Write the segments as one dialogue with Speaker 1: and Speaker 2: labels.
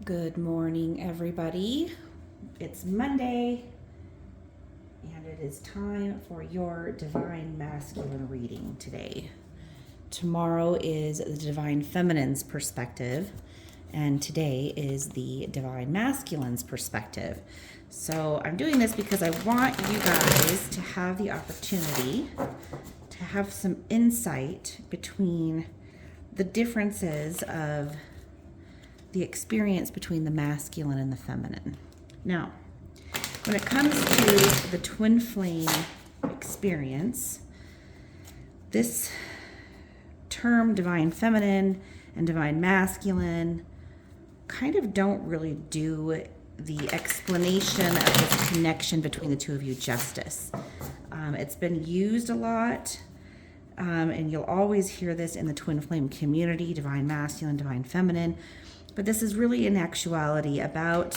Speaker 1: Good morning, everybody. It's Monday, and it is time for your Divine Masculine reading today. Tomorrow is the Divine Feminine's perspective, and today is the Divine Masculine's perspective. So I'm doing this because I want you guys to have the opportunity to have some insight between the differences of the experience between the masculine and the feminine. Now, when it comes to the twin flame experience, this term divine feminine and divine masculine kind of don't really do the explanation of this connection between the two of you justice. It's been used a lot, and you'll always hear this in the twin flame community, divine masculine, divine feminine. But this is really in actuality about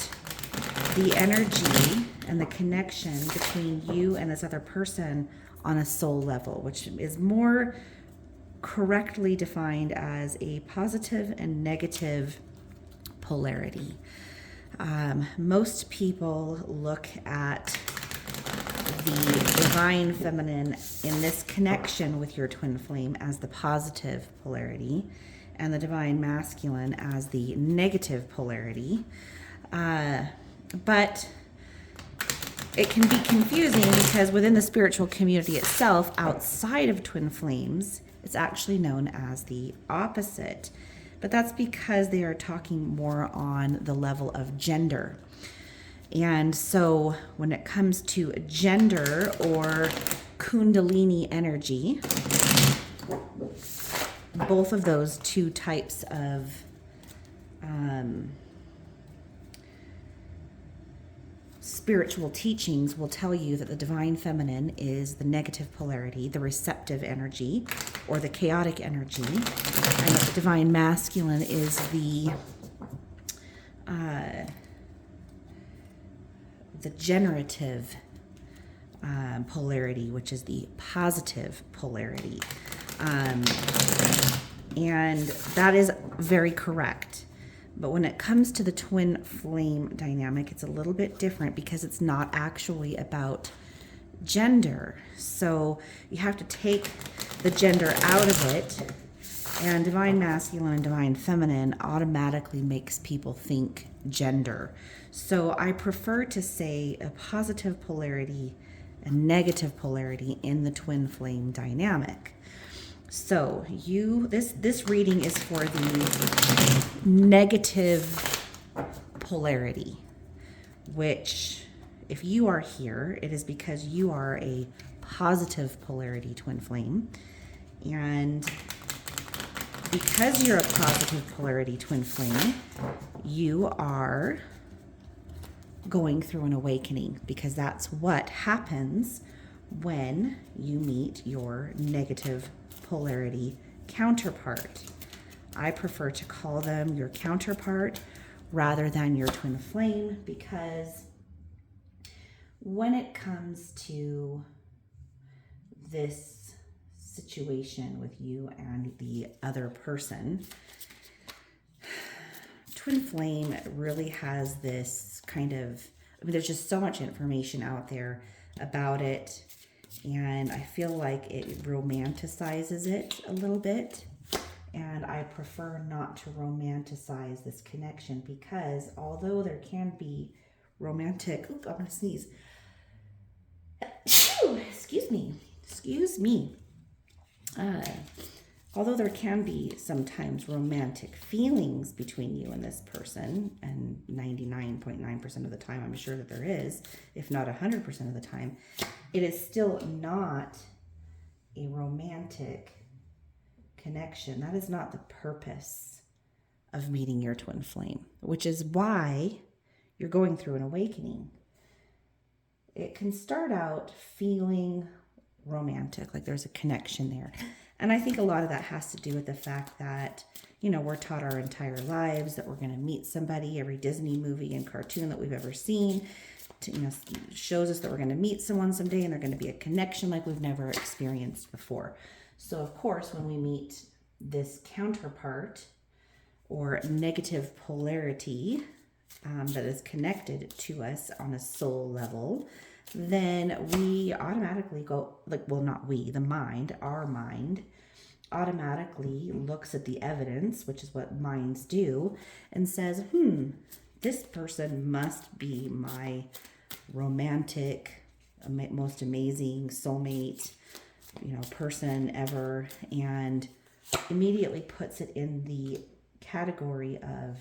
Speaker 1: the energy and the connection between you and this other person on a soul level, which is more correctly defined as a positive and negative polarity. Most people look at the divine feminine in this connection with your twin flame as the positive polarity, and the divine masculine as the negative polarity. But it can be confusing because within the spiritual community itself, outside of twin flames, it's actually known as the opposite. But that's because they are talking more on the level of gender. And so when it comes to gender or Kundalini energy, both of those two types of spiritual teachings will tell you that the divine feminine is the negative polarity, the receptive energy, or the chaotic energy, and that the divine masculine is the generative polarity, which is the positive polarity. And that is very correct. But when it comes to the twin flame dynamic, it's a little bit different because it's not actually about gender. So you have to take the gender out of it, and divine masculine and divine feminine automatically makes people think gender. So I prefer to say a positive polarity and negative polarity in the twin flame dynamic. So this reading is for the negative polarity, which if you are here, it is because you are a positive polarity twin flame. And because you're a positive polarity twin flame, you are going through an awakening, because that's what happens when you meet your negative polarity counterpart. I prefer to call them your counterpart rather than your twin flame, because when it comes to this situation with you and the other person, twin flame really has this kind of, there's just so much information out there about it, and I feel like it romanticizes it a little bit, and I prefer not to romanticize this connection, because although there can be romantic, I'm gonna sneeze. Excuse me. Although there can be sometimes romantic feelings between you and this person, and 99.9% of the time I'm sure that there is, if not 100% of the time, it is still not a romantic connection. That is not the purpose of meeting your twin flame, which is why you're going through an awakening. It can start out feeling romantic, like there's a connection there. And I think a lot of that has to do with the fact that, we're taught our entire lives that we're going to meet somebody. Every Disney movie and cartoon that we've ever seen, shows us that we're going to meet someone someday, and they're going to be a connection like we've never experienced before. So of course, when we meet this counterpart or negative polarity, that is connected to us on a soul level, then we automatically go, like, well, not we, the mind, our mind automatically looks at the evidence, which is what minds do, and says, this person must be my romantic, most amazing soulmate, person ever, and immediately puts it in the category of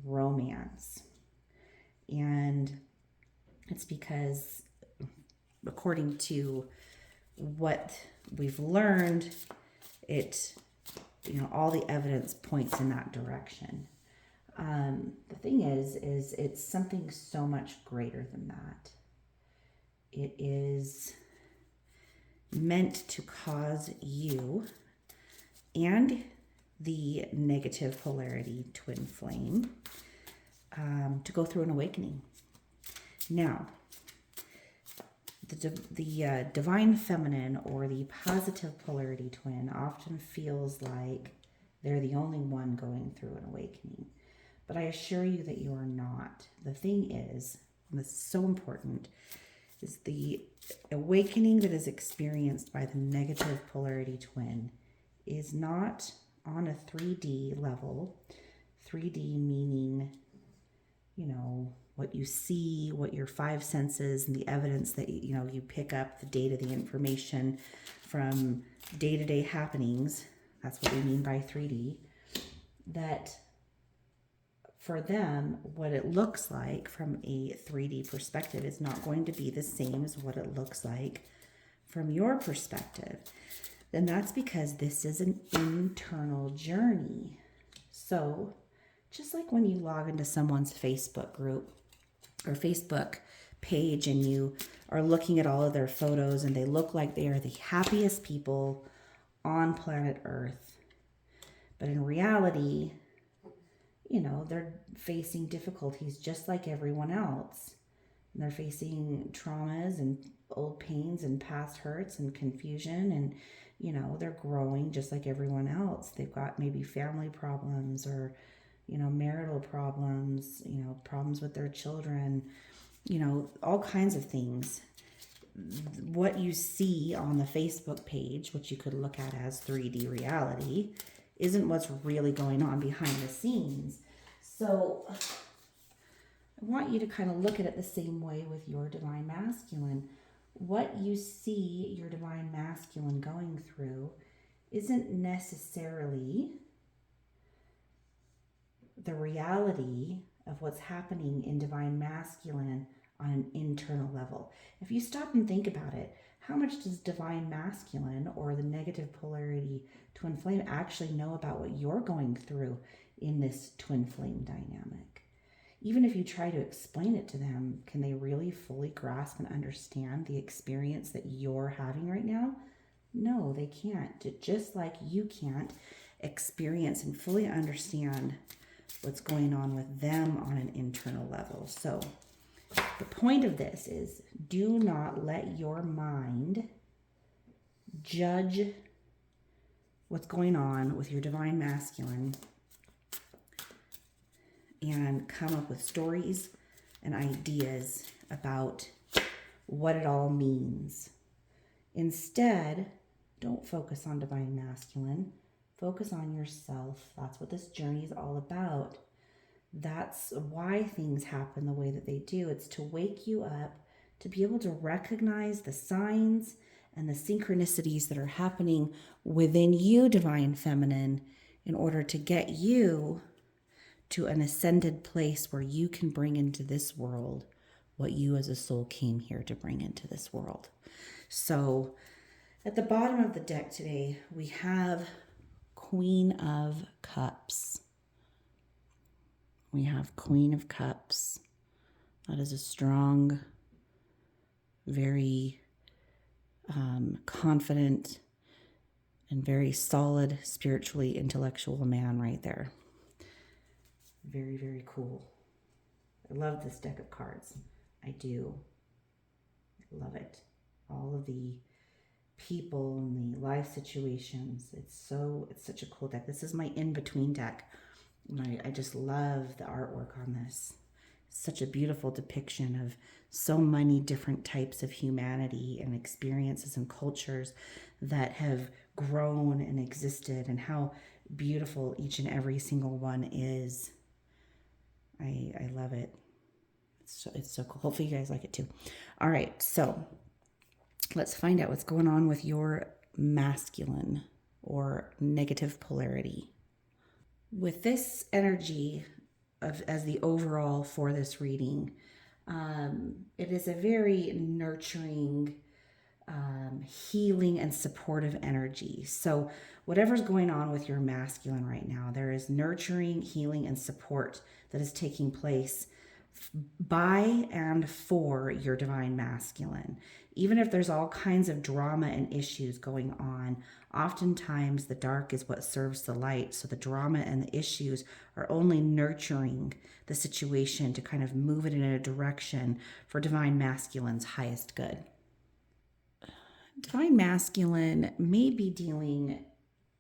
Speaker 1: romance. And it's because, according to what we've learned, all the evidence points in that direction. The thing is it's something so much greater than that. It is meant to cause you and the negative polarity twin flame to go through an awakening. Now, the divine feminine or the positive polarity twin often feels like they're the only one going through an awakening. But I assure you that you are not. The thing is, and this is so important, is the awakening that is experienced by the negative polarity twin is not on a 3D level. 3D meaning, what you see, what your five senses and the evidence that, you pick up, the data, the information from day-to-day happenings. That's what we mean by 3D. That for them, what it looks like from a 3D perspective is not going to be the same as what it looks like from your perspective. Then that's because this is an internal journey. So just like when you log into someone's Facebook group or Facebook page and you are looking at all of their photos and they look like they are the happiest people on planet Earth. But in reality, they're facing difficulties just like everyone else. And they're facing traumas and old pains and past hurts and confusion, and they're growing just like everyone else. They've got maybe family problems or marital problems, problems with their children, all kinds of things. What you see on the Facebook page, which you could look at as 3D reality, isn't what's really going on behind the scenes. So I want you to kind of look at it the same way with your divine masculine. What you see your divine masculine going through isn't necessarily the reality of what's happening in divine masculine on an internal level. If you stop and think about it, how much does divine masculine or the negative polarity twin flame actually know about what you're going through in this twin flame dynamic? Even if you try to explain it to them, can they really fully grasp and understand the experience that you're having right now? No, they can't. Just like you can't experience and fully understand what's going on with them on an internal level. So the point of this is, do not let your mind judge what's going on with your divine masculine and come up with stories and ideas about what it all means. Instead, don't focus on divine masculine. Focus on yourself. That's what this journey is all about. That's why things happen the way that they do. It's to wake you up, to be able to recognize the signs and the synchronicities that are happening within you, divine feminine, in order to get you to an ascended place where you can bring into this world what you as a soul came here to bring into this world. So at the bottom of the deck today, we have Queen of Cups. We have Queen of Cups. That is a strong, very confident and very solid, spiritually intellectual man right there. Very, very cool. I love this deck of cards. I do. I love it. All of the people and the life situations. It's such a cool deck. This is my in-between deck. I just love the artwork on this. Such a beautiful depiction of so many different types of humanity and experiences and cultures that have grown and existed, and how beautiful each and every single one is. I love it. It's so cool. Hopefully you guys like it too. All right, so let's find out what's going on with your masculine or negative polarity. With this energy as the overall for this reading, it is a very nurturing, healing, and supportive energy. So, whatever's going on with your masculine right now, there is nurturing, healing, and support that is taking place by and for your divine masculine. Even if there's all kinds of drama and issues going on, oftentimes the dark is what serves the light. So the drama and the issues are only nurturing the situation to kind of move it in a direction for divine masculine's highest good. Divine masculine may be dealing,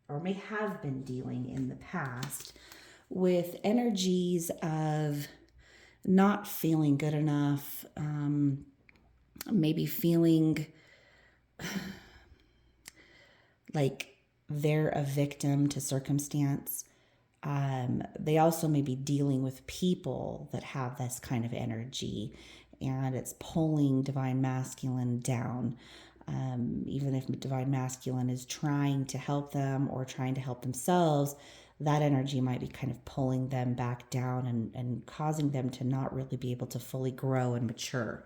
Speaker 1: or may have been dealing in the past, with energies of not feeling good enough, maybe feeling like they're a victim to circumstance. They also may be dealing with people that have this kind of energy, and it's pulling divine masculine down. Even if divine masculine is trying to help them or trying to help themselves, that energy might be kind of pulling them back down and causing them to not really be able to fully grow and mature,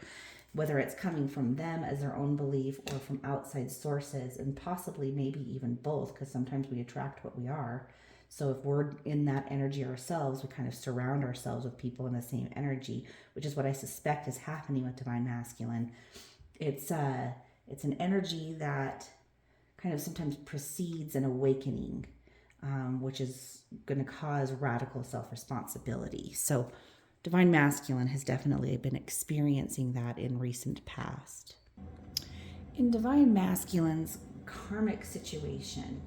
Speaker 1: whether it's coming from them as their own belief or from outside sources, and possibly maybe even both, because sometimes we attract what we are. So if we're in that energy ourselves, we kind of surround ourselves with people in the same energy, which is what I suspect is happening with divine masculine. It's an energy that kind of sometimes precedes an awakening, which is going to cause radical self-responsibility. So divine masculine has definitely been experiencing that in recent past. In divine masculine's karmic situation,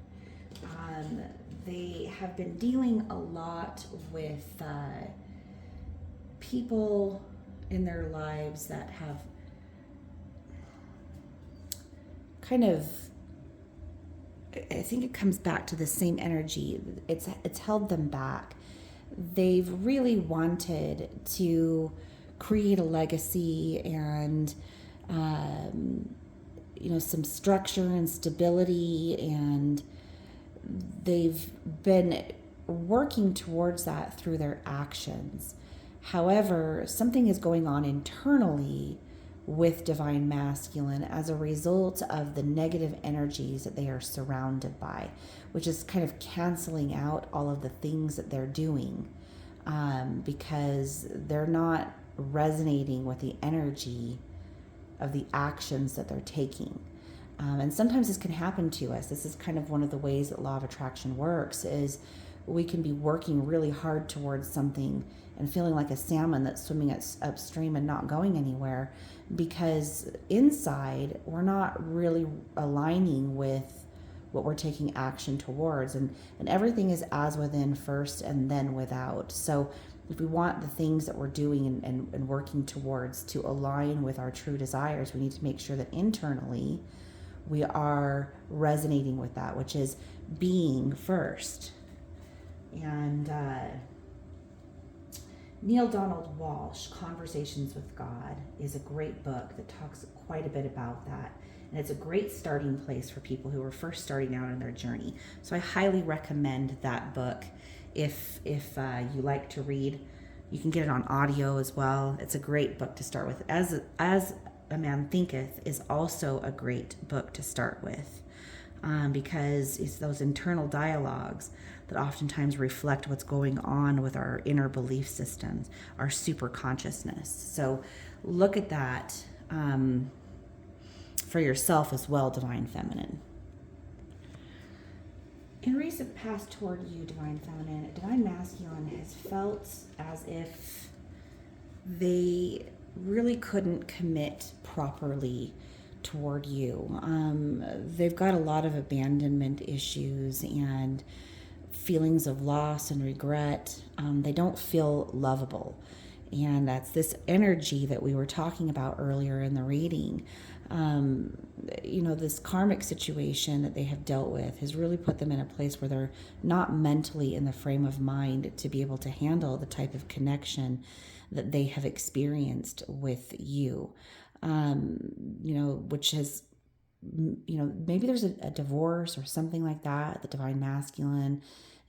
Speaker 1: they have been dealing a lot with people in their lives that have kind of, I think it comes back to the same energy. It's held them back. They've really wanted to create a legacy and some structure and stability, and they've been working towards that through their actions. However, something is going on internally with divine masculine as a result of the negative energies that they are surrounded by, which is kind of canceling out all of the things that they're doing, because they're not resonating with the energy of the actions that they're taking. And sometimes this can happen to us. This is kind of one of the ways that law of attraction works, is we can be working really hard towards something and feeling like a salmon that's swimming upstream and not going anywhere, because inside we're not really aligning with what we're taking action towards. And everything is as within first and then without. So if we want the things that we're doing and working towards to align with our true desires, we need to make sure that internally we are resonating with that, which is being first. And Neil Donald Walsh, Conversations with God, is a great book that talks quite a bit about that. And it's a great starting place for people who are first starting out on their journey. So I highly recommend that book. If you like to read, you can get it on audio as well. It's a great book to start with. As A Man Thinketh is also a great book to start with, because it's those internal dialogues that oftentimes reflect what's going on with our inner belief systems, our super consciousness. So look at that for yourself as well, Divine Feminine. In recent past toward you, Divine Feminine, Divine Masculine has felt as if they really couldn't commit properly toward you. They've got a lot of abandonment issues and feelings of loss and regret. They don't feel lovable. And that's this energy that we were talking about earlier in the reading. This karmic situation that they have dealt with has really put them in a place where they're not mentally in the frame of mind to be able to handle the type of connection that they have experienced with you. Which has, maybe there's a divorce or something like that the divine masculine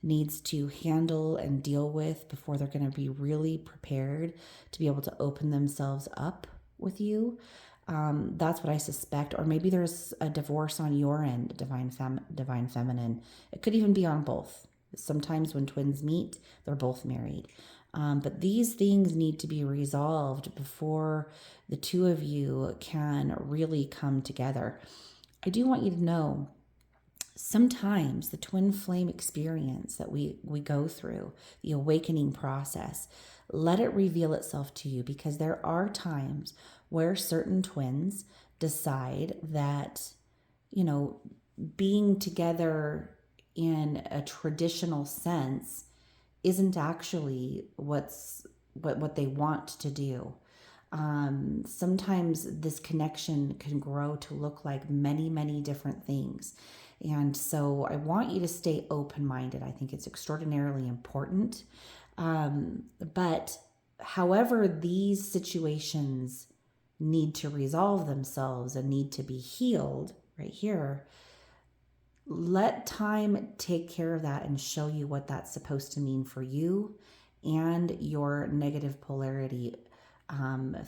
Speaker 1: needs to handle and deal with before they're going to be really prepared to be able to open themselves up with you. That's what I suspect. Or maybe there's a divorce on your end, divine feminine. It could even be on both. Sometimes when twins meet, they're both married. But these things need to be resolved before the two of you can really come together. I do want you to know, sometimes the twin flame experience that we go through, the awakening process, let it reveal itself to you, because there are times where certain twins decide that, being together in a traditional sense isn't actually what they want to do. Sometimes this connection can grow to look like many, many different things. And so I want you to stay open-minded. I think it's extraordinarily important. But however these situations need to resolve themselves and need to be healed right here, let time take care of that and show you what that's supposed to mean for you and your negative polarity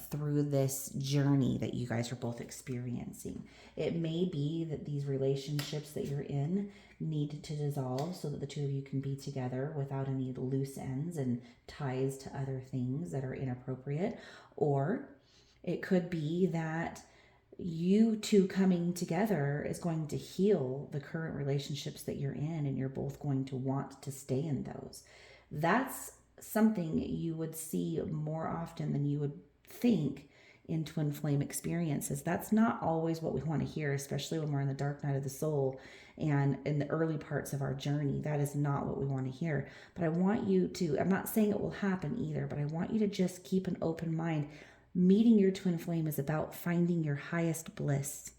Speaker 1: through this journey that you guys are both experiencing. It may be that these relationships that you're in need to dissolve so that the two of you can be together without any loose ends and ties to other things that are inappropriate. Or it could be that you two coming together is going to heal the current relationships that you're in, and you're both going to want to stay in those. That's something you would see more often than you would think in twin flame experiences. That's not always what we want to hear, especially when we're in the dark night of the soul and in the early parts of our journey. That is not what we want to hear. But I want you to, I'm not saying it will happen either, but I want you to just keep an open mind. Meeting your twin flame is about finding your highest bliss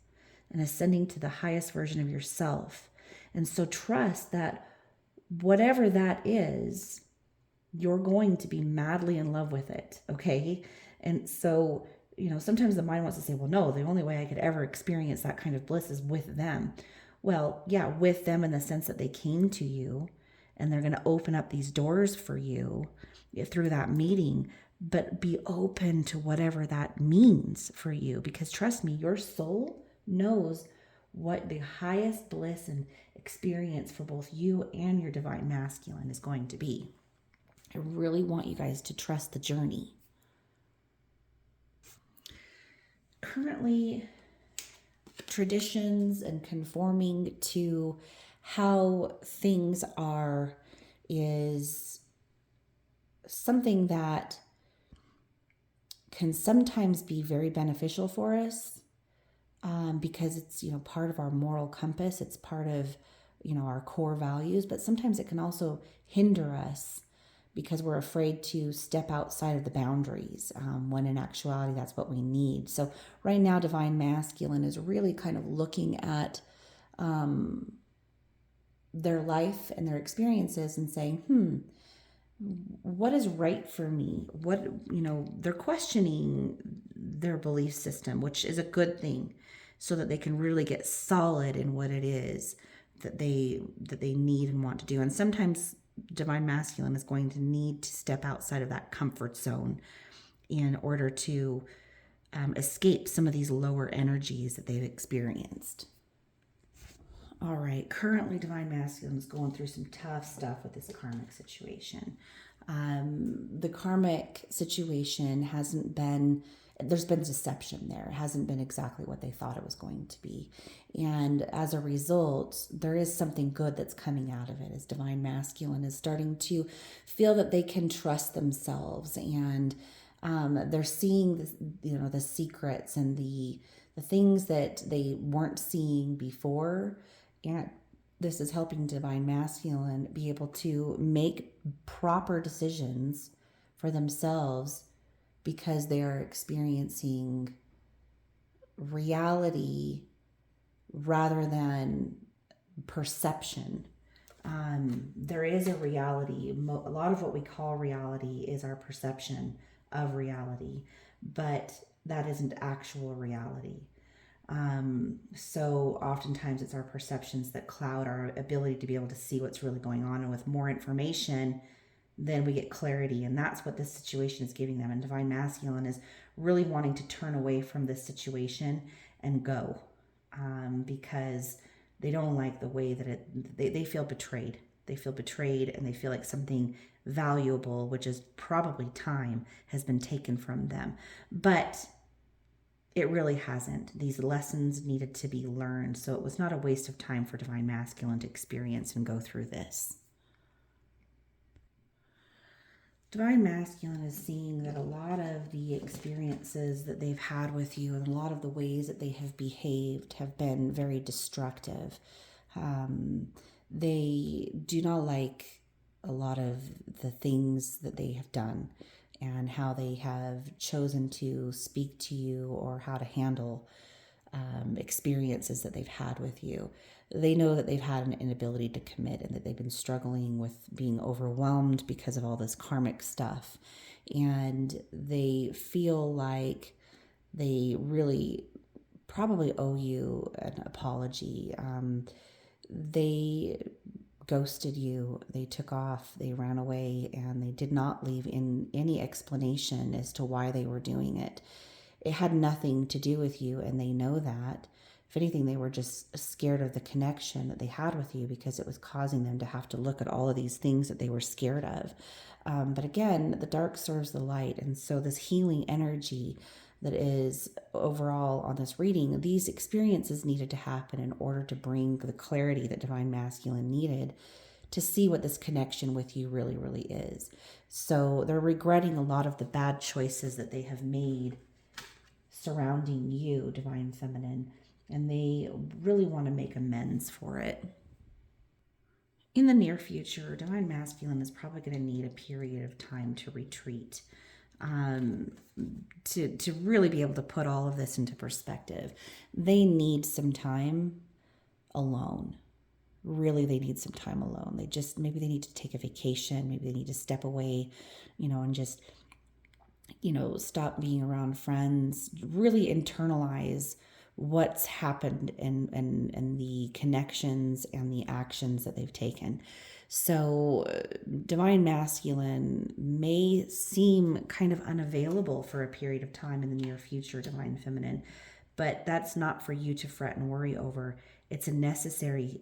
Speaker 1: and ascending to the highest version of yourself. And so trust that whatever that is, you're going to be madly in love with it, okay? And so, sometimes the mind wants to say, well, no, the only way I could ever experience that kind of bliss is with them. Well, yeah, with them in the sense that they came to you and they're going to open up these doors for you through that meeting. But be open to whatever that means for you, because trust me, your soul knows what the highest bliss and experience for both you and your divine masculine is going to be. I really want you guys to trust the journey. Currently, traditions and conforming to how things are is something that can sometimes be very beneficial for us, because it's, part of our moral compass. It's part of, our core values, but sometimes it can also hinder us because we're afraid to step outside of the boundaries, when in actuality, that's what we need. So right now, divine masculine is really kind of looking at their life and their experiences and saying, what is right for me? They're questioning their belief system, which is a good thing, so that they can really get solid in what it is that they need and want to do. And sometimes divine masculine is going to need to step outside of that comfort zone in order to escape some of these lower energies that they've experienced. All right, currently divine masculine is going through some tough stuff with this karmic situation. The karmic situation hasn't been, there's been deception there. It hasn't been exactly what they thought it was going to be. And as a result, there is something good that's coming out of it, as divine masculine is starting to feel that they can trust themselves, and they're seeing the secrets and the things that they weren't seeing before. And this is helping divine masculine be able to make proper decisions for themselves because they are experiencing reality rather than perception. There is a reality. A lot of what we call reality is our perception of reality, but that isn't actual reality. So oftentimes it's our perceptions that cloud our ability to be able to see what's really going on. And with more information, then we get clarity. And that's what this situation is giving them. And divine masculine is really wanting to turn away from this situation and go, because they don't like the way that they feel betrayed. They feel betrayed, and they feel like something valuable, which is probably time, has been taken from them. But it really hasn't. These lessons needed to be learned. So it was not a waste of time for divine masculine to experience and go through this. Divine masculine is seeing that a lot of the experiences that they've had with you and a lot of the ways that they have behaved have been very destructive. They do not like a lot of the things that they have done and how they have chosen to speak to you or how to handle experiences that they've had with you. They know that they've had an inability to commit and that they've been struggling with being overwhelmed because of all this karmic stuff. And they feel like they really probably owe you an apology. They ghosted you, they took off, they ran away, and they did not leave in any explanation as to why they were doing it. It had nothing to do with you, and they know that. If anything, they were just scared of the connection that they had with you because it was causing them to have to look at all of these things that they were scared of. But again, the dark serves the light. And so this healing energy that is overall on this reading, these experiences needed to happen in order to bring the clarity that divine masculine needed to see what this connection with you really, really is. So they're regretting a lot of the bad choices that they have made surrounding you, divine feminine, and they really want to make amends for it. In the near future, divine masculine is probably going to need a period of time to retreat, to really be able to put all of this into perspective. They need some time alone. Really, they need some time alone. Maybe they need to take a vacation. Maybe they need to step away, and just, stop being around friends, really internalize what's happened and the connections and the actions that they've taken. So divine masculine may seem kind of unavailable for a period of time in the near future, divine feminine, but that's not for you to fret and worry over. It's a necessary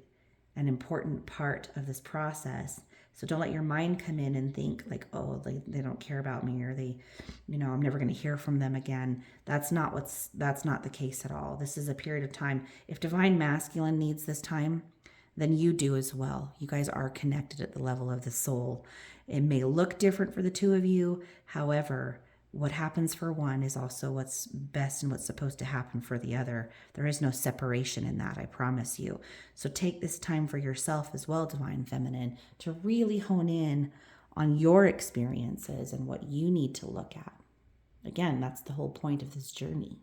Speaker 1: and important part of this process. So don't let your mind come in and think like, oh, they don't care about me, or I'm never going to hear from them again. That's not the case at all. This is a period of time. If divine masculine needs this time, then you do as well. You guys are connected at the level of the soul. It may look different for the two of you. However, what happens for one is also what's best and what's supposed to happen for the other. There is no separation in that, I promise you. So take this time for yourself as well, divine feminine, to really hone in on your experiences and what you need to look at. Again, that's the whole point of this journey.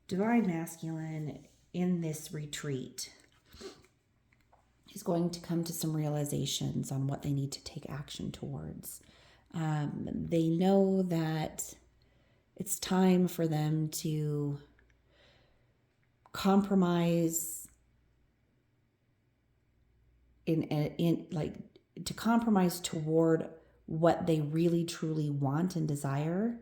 Speaker 1: Divine masculine in this retreat is going to come to some realizations on what they need to take action towards. They know that it's time for them to compromise to compromise toward what they really truly want and desire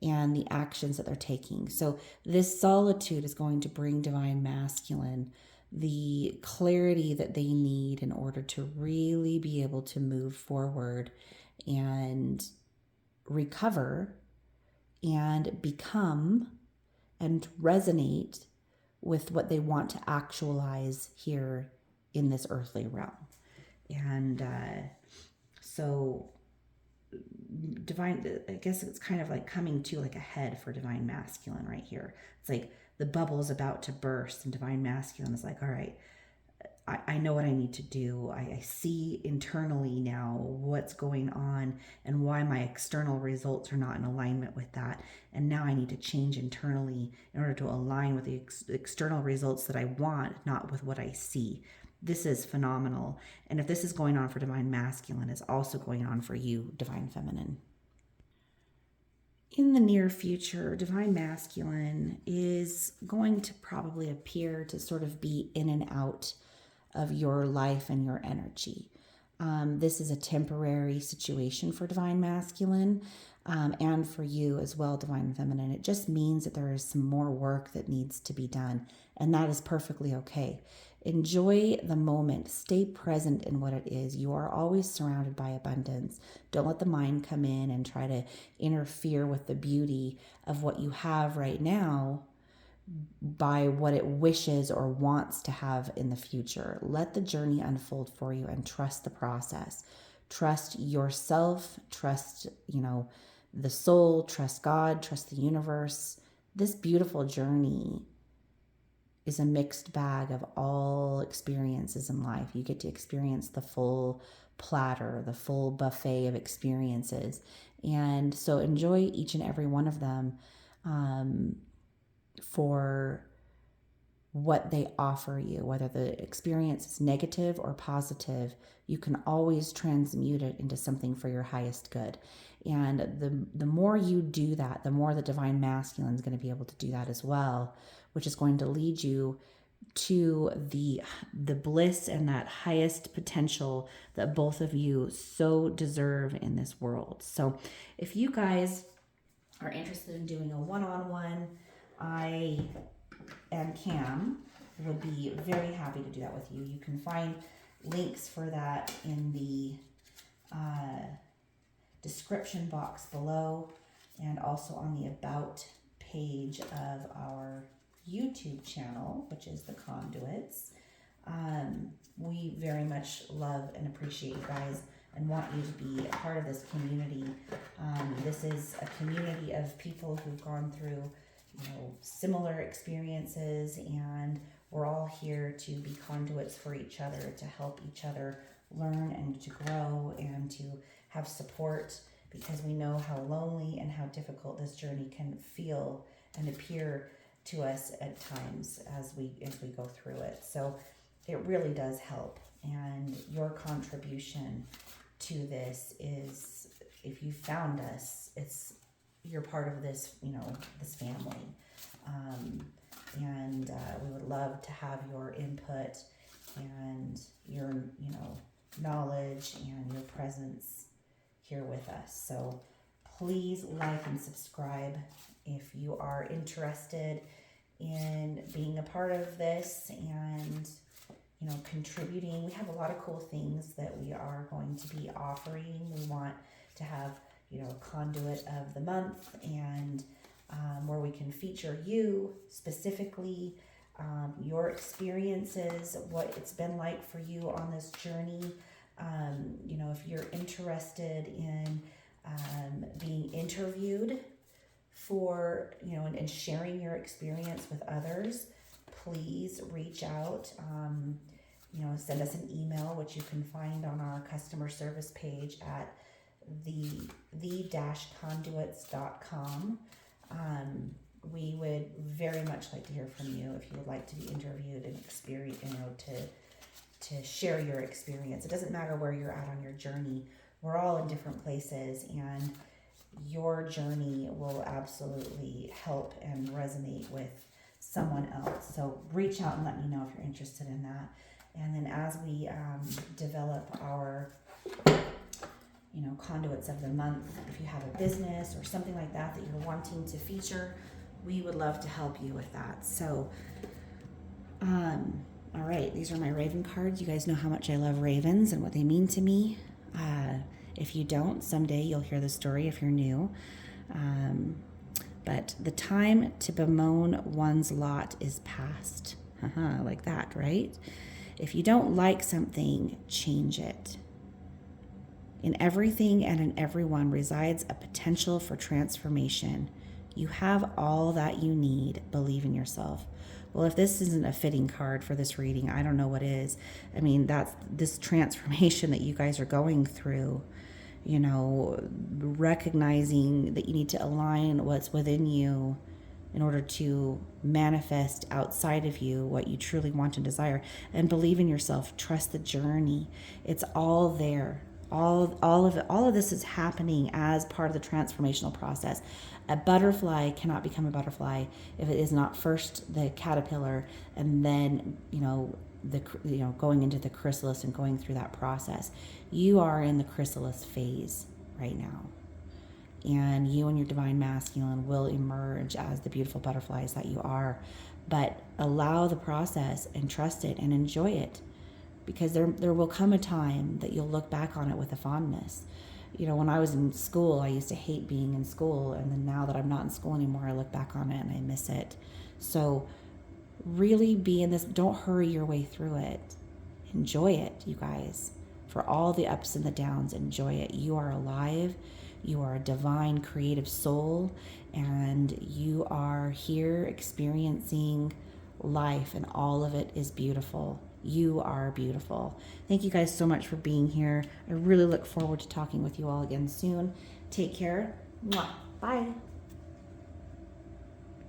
Speaker 1: and the actions that they're taking. So this solitude is going to bring divine masculine the clarity that they need in order to really be able to move forward and recover and become and resonate with what they want to actualize here in this earthly realm. And so divine, I guess it's kind of like coming to like a head for divine masculine right here. It's like the bubble is about to burst, and divine masculine is like, all right, I know what I need to do. I see internally now what's going on and why my external results are not in alignment with that. And now I need to change internally in order to align with the external results that I want, not with what I see. This is phenomenal. And if this is going on for Divine Masculine, it's also going on for you, Divine Feminine. In the near future, Divine Masculine is going to probably appear to sort of be in and out of your life and your energy. This is a temporary situation for Divine Masculine, and for you as well, Divine Feminine. It just means that there is some more work that needs to be done, and that is perfectly okay. Enjoy the moment. Stay present in what it is. You are always surrounded by abundance. Don't let the mind come in and try to interfere with the beauty of what you have right now by what it wishes or wants to have in the future. Let the journey unfold for you and trust the process. Trust yourself, trust, the soul, trust God, trust the universe. This beautiful journey is a mixed bag of all experiences in life. You get to experience the full platter, the full buffet of experiences. And so enjoy each and every one of them for what they offer you. Whether the experience is negative or positive, you can always transmute it into something for your highest good. And the more you do that, the more the Divine Masculine is going to be able to do that as well, which is going to lead you to the bliss and that highest potential that both of you so deserve in this world. So if you guys are interested in doing a one-on-one, I and Cam would be very happy to do that with you. You can find links for that in the description box below, and also on the About page of our YouTube channel, which is the Conduits. We very much love and appreciate you guys and want you to be a part of this community. This is a community of people who've gone through similar experiences, and we're all here to be conduits for each other, to help each other learn and to grow and to have support, because we know how lonely and how difficult this journey can feel and appear to us at times as we go through it. So it really does help, and your contribution to this is, if you found us, you're part of this, this family. And we would love to have your input and your, knowledge and your presence here with us. So please like and subscribe if you are interested in being a part of this and, contributing. We have a lot of cool things that we are going to be offering. We want to have Conduit of the Month, and where we can feature you specifically, your experiences, what it's been like for you on this journey. If you're interested in being interviewed for, and sharing your experience with others, please reach out. Send us an email, which you can find on our customer service page at the-conduits.com. We would very much like to hear from you if you would like to be interviewed and experience, to share your experience. It doesn't matter where you're at on your journey. We're all in different places, and your journey will absolutely help and resonate with someone else. So reach out and let me know if you're interested in that. And then as we develop our Conduits of the Month, if you have a business or something like that you're wanting to feature, we would love to help you with that. So all right, these are my Raven cards. You guys know how much I love ravens and what they mean to me. If you don't, someday you'll hear the story if you're new. But the time to bemoan one's lot is past. Like that, right? If you don't like something, change it. In everything and in everyone resides a potential for transformation. You have all that you need. Believe in yourself. Well, if this isn't a fitting card for this reading, I don't know what is. I mean, that's this transformation that you guys are going through, you know, recognizing that you need to align what's within you in order to manifest outside of you what you truly want and desire, and believe in yourself. Trust the journey. It's all there. All of this is happening as part of the transformational process. A butterfly cannot become a butterfly if it is not first the caterpillar, and then going into the chrysalis and going through that process. You are in the chrysalis phase right now, and you and your divine masculine will emerge as the beautiful butterflies that you are. But allow the process and trust it and enjoy it, because there will come a time that you'll look back on it with a fondness. You know, when I was in school, I used to hate being in school, and then now that I'm not in school anymore, I look back on it and I miss it. So really be in this. Don't hurry your way through it. Enjoy it, you guys. For all the ups and the downs, enjoy it. You are alive. You are a divine creative soul, and you are here experiencing life, and all of it is beautiful. You are beautiful. Thank you guys so much for being here. I really look forward to talking with you all again soon. Take care. Mwah. Bye.